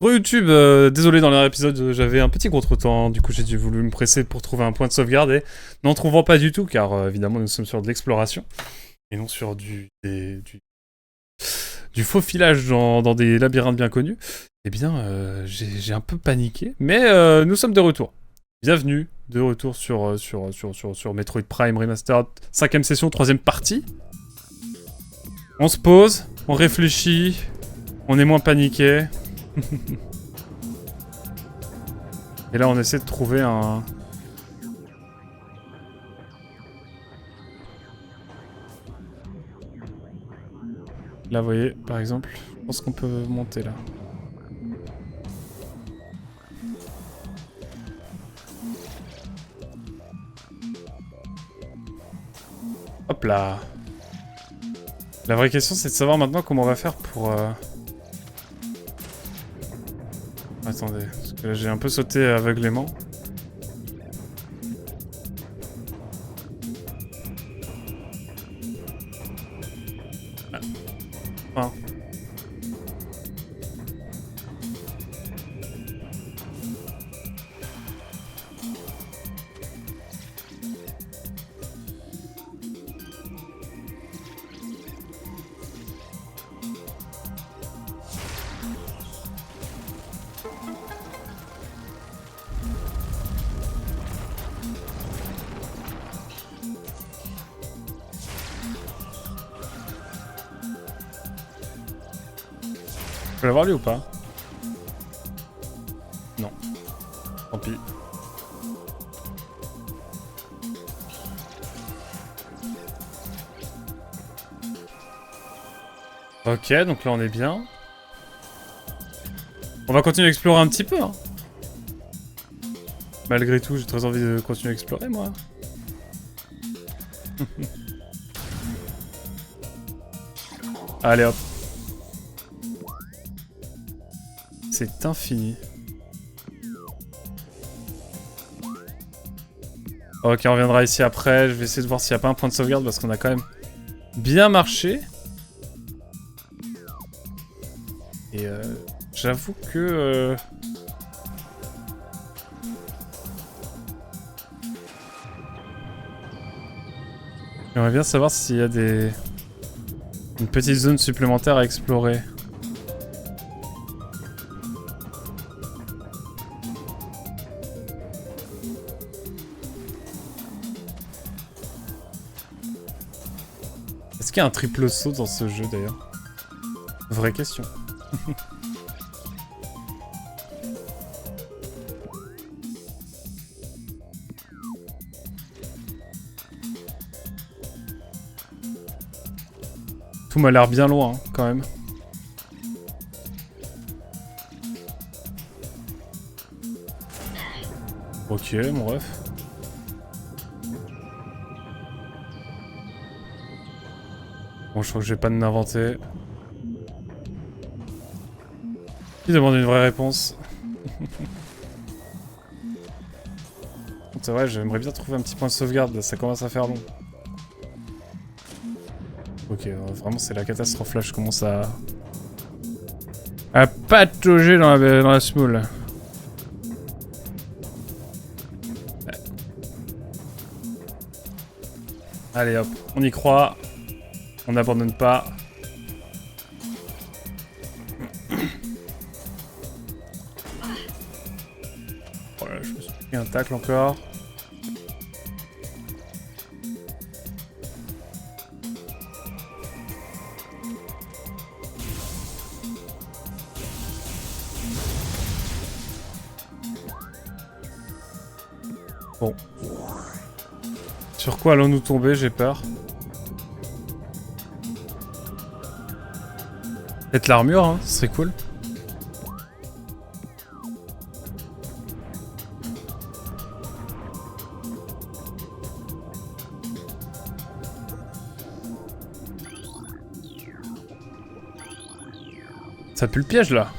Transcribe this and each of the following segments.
YouTube, désolé, dans leur épisode, j'avais un petit contretemps, du coup j'ai voulu me presser pour trouver un point de sauvegarde et n'en trouvant pas du tout, car évidemment nous sommes sur de l'exploration, et non sur du faux filage dans des labyrinthes bien connus, eh bien j'ai un peu paniqué, mais nous sommes de retour. Bienvenue, de retour sur Metroid Prime Remastered, 5ème session, 3ème partie. On se pose, on réfléchit, on est moins paniqué. Et là, on essaie de trouver un... Là, vous voyez, par exemple, je pense qu'on peut monter là. Hop là. La vraie question, c'est de savoir maintenant comment on va faire pour... Attendez, parce que là, j'ai un peu sauté aveuglément. Enfin... Je peux l'avoir lui ou pas? Non. Tant pis. Ok, donc là on est bien. On va continuer à explorer un petit peu, hein. Malgré tout, j'ai très envie de continuer à explorer, moi. Allez hop. C'est infini. Ok, on reviendra ici après. Je vais essayer de voir s'il n'y a pas un point de sauvegarde parce qu'on a quand même bien marché. Et j'avoue que... J'aimerais bien savoir s'il y a une petite zone supplémentaire à explorer. Est-ce qu'il y a un triple saut dans ce jeu d'ailleurs? Vraie question. Tout m'a l'air bien loin, hein, quand même. Ok, mon ref. Bon, je crois que je vais pas d'inventer. Qui demande une vraie réponse? C'est vrai, j'aimerais bien trouver un petit point de sauvegarde, là, ça commence à faire long. Ok, vraiment c'est la catastrophe là, je commence à patauger dans la semoule. Ouais. Allez hop, on y croit, on n'abandonne pas. Oh là, je me suis pris un tacle encore. Bon. Sur quoi allons-nous tomber? J'ai peur. Peut-être l'armure, hein, ce serait cool. Ça pue le piège là.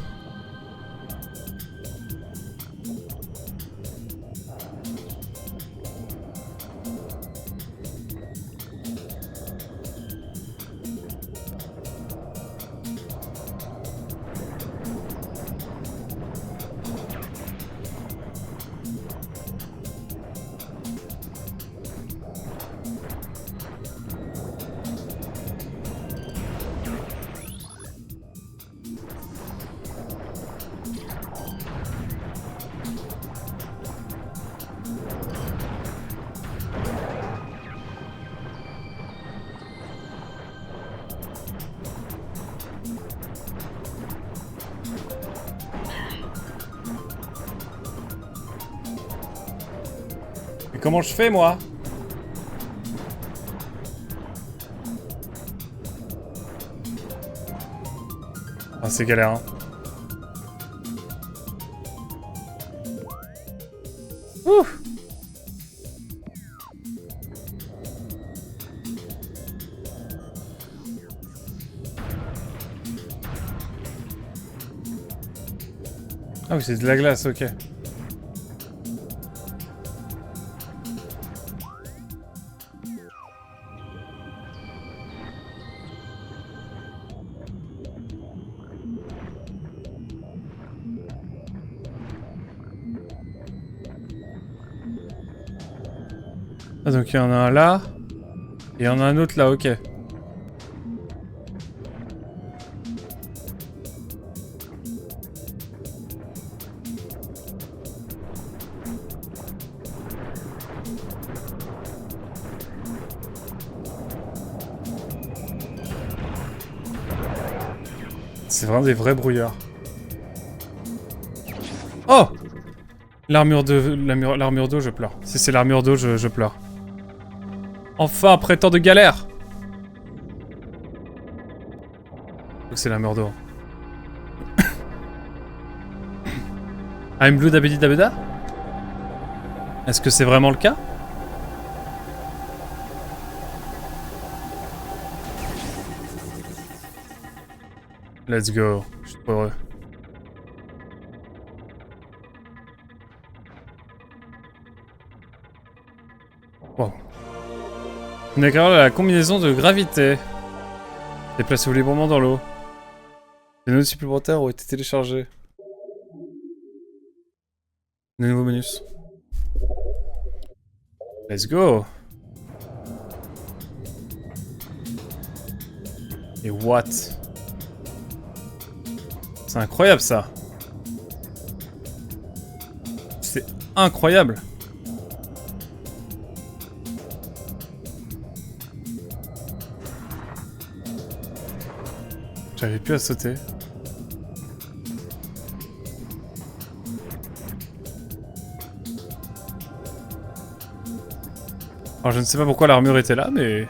Mais comment je fais, moi? Ah, c'est galère, hein. Ouh! Ah oui, c'est de la glace, ok. Ah, donc il y en a un là. Et il y en a un autre là, ok. C'est vraiment des vrais brouillards. Oh! L'armure d'eau, je pleure. Si c'est l'armure d'eau, je pleure. Enfin, après tant de galères! C'est l'armure d'eau. I'm Blue Dabedi Dabeda? Est-ce que c'est vraiment le cas? Let's go. Je suis trop heureux. Wow. D'accord, la combinaison de gravité. Déplacez-vous librement dans l'eau. Des notes supplémentaires ont été téléchargés. De nouveaux menus. Let's go. Et what? C'est incroyable ça. C'est incroyable. J'arrive plus à sauter. Alors je ne sais pas pourquoi l'armure était là, mais...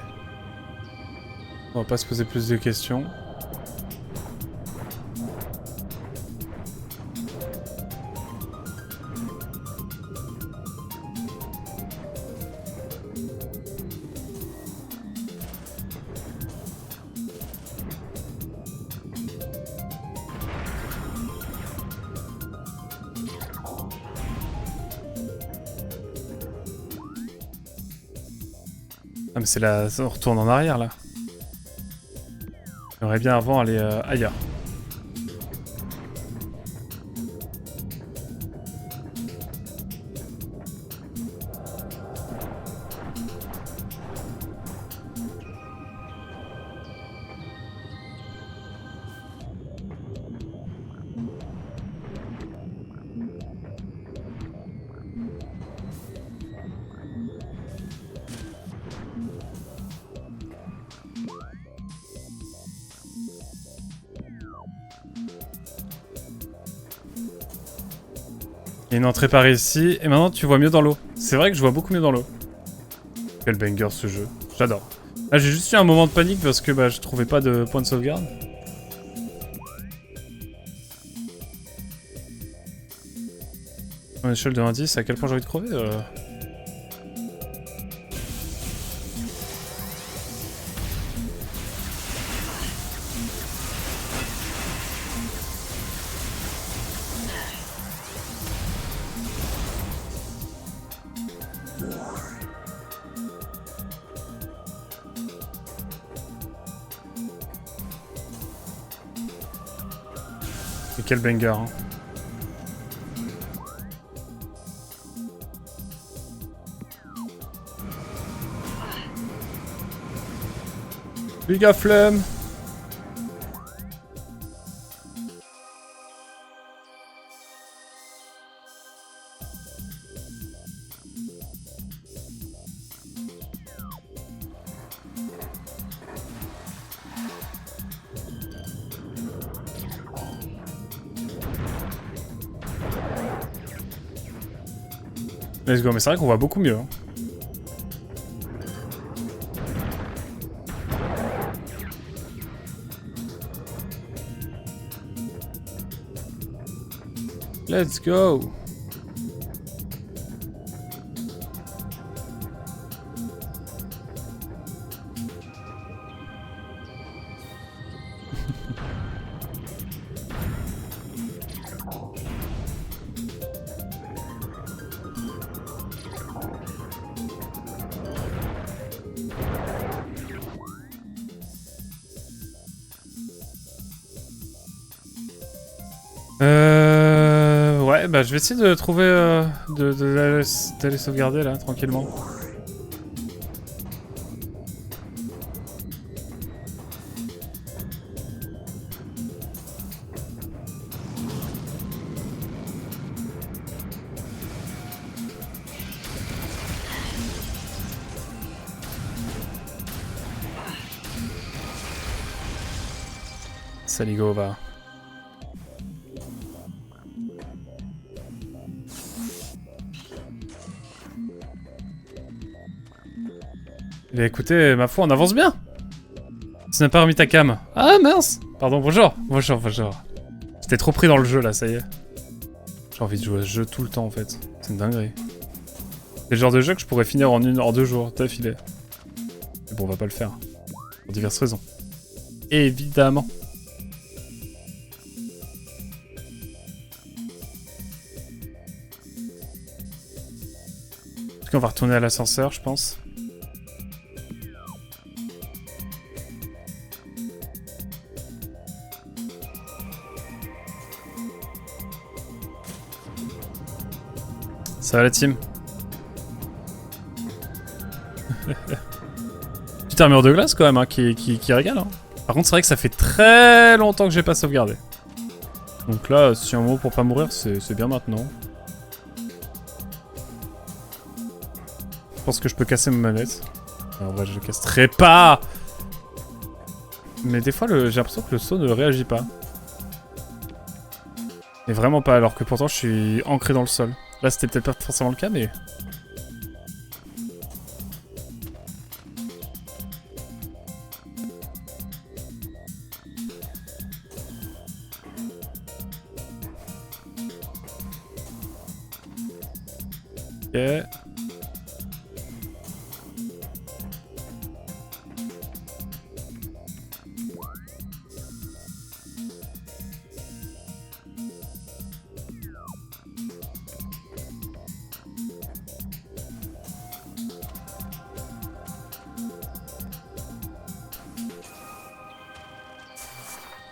On va pas se poser plus de questions. Ah mais c'est la... On retourne en arrière là. J'aimerais bien avant aller ailleurs. Il y a une entrée par ici, et maintenant tu vois mieux dans l'eau. C'est vrai que je vois beaucoup mieux dans l'eau. Quel banger ce jeu, j'adore. Là j'ai juste eu un moment de panique parce que bah, je trouvais pas de point de sauvegarde. En échelle de 1 à 10, à quel point j'ai envie de crever Et quel banger, hein. Giga flemme. Let's go, mais c'est vrai qu'on voit beaucoup mieux. Hein. Let's go. Ouais, bah je vais essayer de trouver... d'aller sauvegarder là, tranquillement. Saligova. Eh écoutez, ma foi, on avance bien. Tu n'as pas remis ta cam. Ah mince. Pardon, bonjour. Bonjour. J'étais trop pris dans le jeu là, ça y est. J'ai envie de jouer à ce jeu tout le temps en fait. C'est une dinguerie. C'est le genre de jeu que je pourrais finir en 2 jours d'affilée. Mais bon, on va pas le faire. Pour diverses raisons. Évidemment. En tout cas, on va retourner à l'ascenseur, je pense. Ça va la team? Petite armure de glace quand même, hein, qui régale. Hein. Par contre, c'est vrai que ça fait très longtemps que j'ai pas sauvegardé. Donc là, si un mot pour pas mourir, c'est bien maintenant. Je pense que je peux casser ma manette. En vrai, je le casserai pas. Mais des fois, j'ai l'impression que le saut ne réagit pas. Et vraiment pas, alors que pourtant je suis ancré dans le sol. Là, c'était peut-être pas forcément le cas, mais... Ok.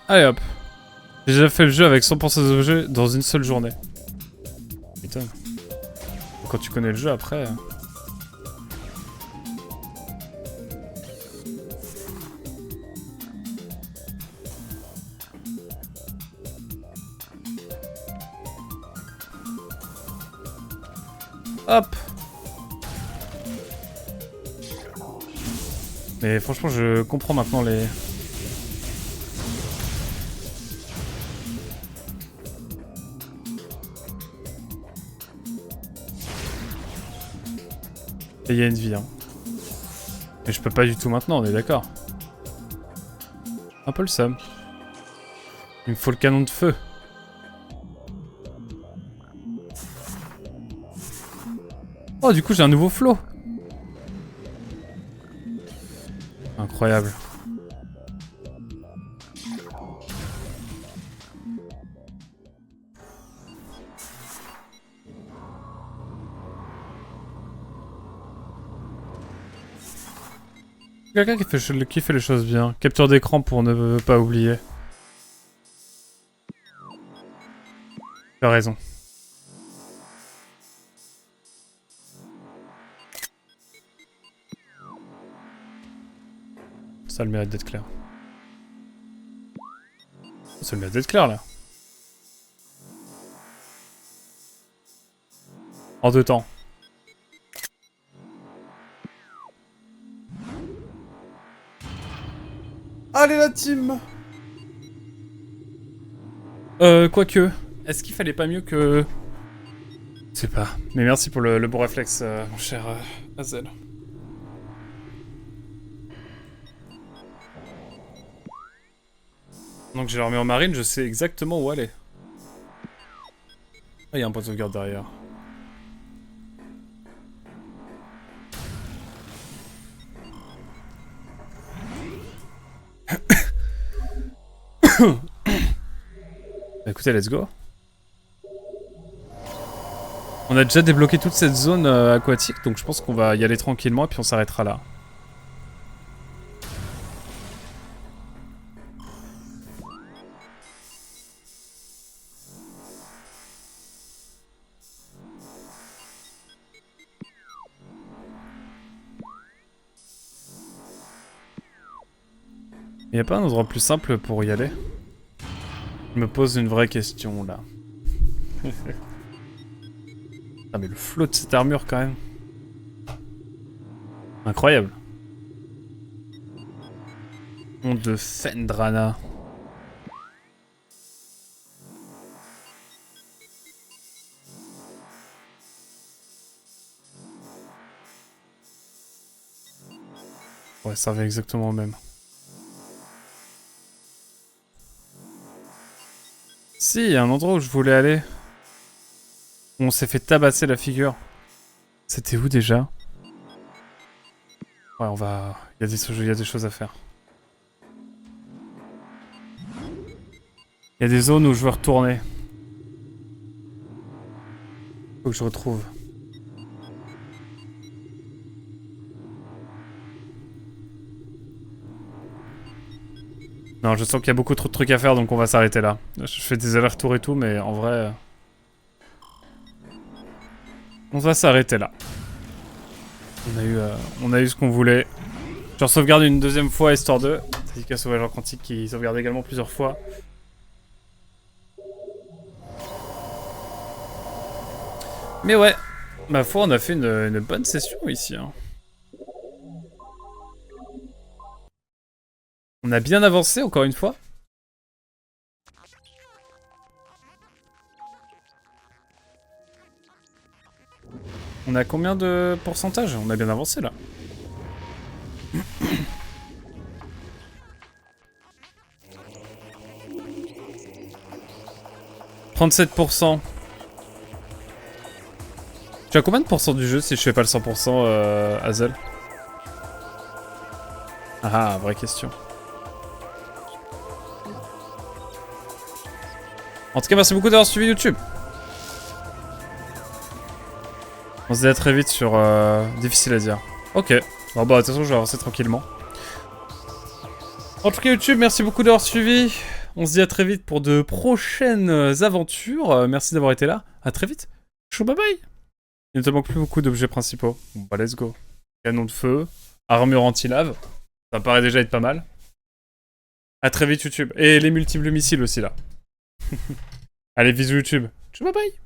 Allez hop. J'ai déjà fait le jeu avec 100% des objets dans une seule journée. Putain. Quand tu connais le jeu après... Hop. Mais franchement, je comprends maintenant les... Et il y a une vie, hein. Mais je peux pas du tout maintenant, on est d'accord. Un peu le seum. Il me faut le canon de feu. Oh, du coup, j'ai un nouveau flow. Incroyable. Quelqu'un qui fait les choses bien. Capture d'écran pour ne pas oublier. Tu as raison. Ça a le mérite d'être clair. Ça a le mérite d'être clair là. En 2 temps. Allez la team. Quoique, est-ce qu'il fallait pas mieux que Je sais pas. Mais merci pour le bon réflexe, mon cher Hazel. Donc je l'ai remis en marine, je sais exactement où aller. Ah, il y a un point de sauvegarde derrière. Bah, écoutez, let's go. On a déjà débloqué toute cette zone aquatique, donc je pense qu'on va y aller tranquillement et puis on s'arrêtera là. Il n'y a pas un endroit plus simple pour y aller? Je me pose une vraie question là. Ah mais le flot de cette armure quand même. Incroyable. Monde de Phendrana. Ouais, ça revient exactement au même. Si, il y a un endroit où je voulais aller. Où on s'est fait tabasser la figure. C'était où déjà? Ouais, on va... Il y a des choses à faire. Il y a des zones où je veux retourner. Faut que je retrouve. Non, je sens qu'il y a beaucoup trop de trucs à faire, donc on va s'arrêter là. Je fais des allers-retours et tout, mais en vrai... On va s'arrêter là. On a eu ce qu'on voulait. Je sauvegarde une deuxième fois, histoire de... Tandis qu'à Sauvageur Quantique qui sauvegarde également plusieurs fois. Mais ouais, ma foi, on a fait une bonne session ici. Hein. On a bien avancé, encore une fois. On a combien de pourcentage? On a bien avancé, là. « 37%. Tu as combien de pourcents du jeu si je fais pas le 100% Hazel? Ah, vraie question. En tout cas, merci beaucoup d'avoir suivi YouTube. On se dit à très vite sur... difficile à dire. Ok. Bon bah de toute façon je vais avancer tranquillement. En tout cas YouTube, merci beaucoup d'avoir suivi. On se dit à très vite pour de prochaines aventures. Merci d'avoir été là. À très vite. Ciao, bye bye. Il ne te manque plus beaucoup d'objets principaux. Bon bah let's go. Canon de feu. Armure anti-lave. Ça me paraît déjà être pas mal. À très vite YouTube. Et les multiples missiles aussi là. Allez, bisous YouTube. Ciao, bye bye.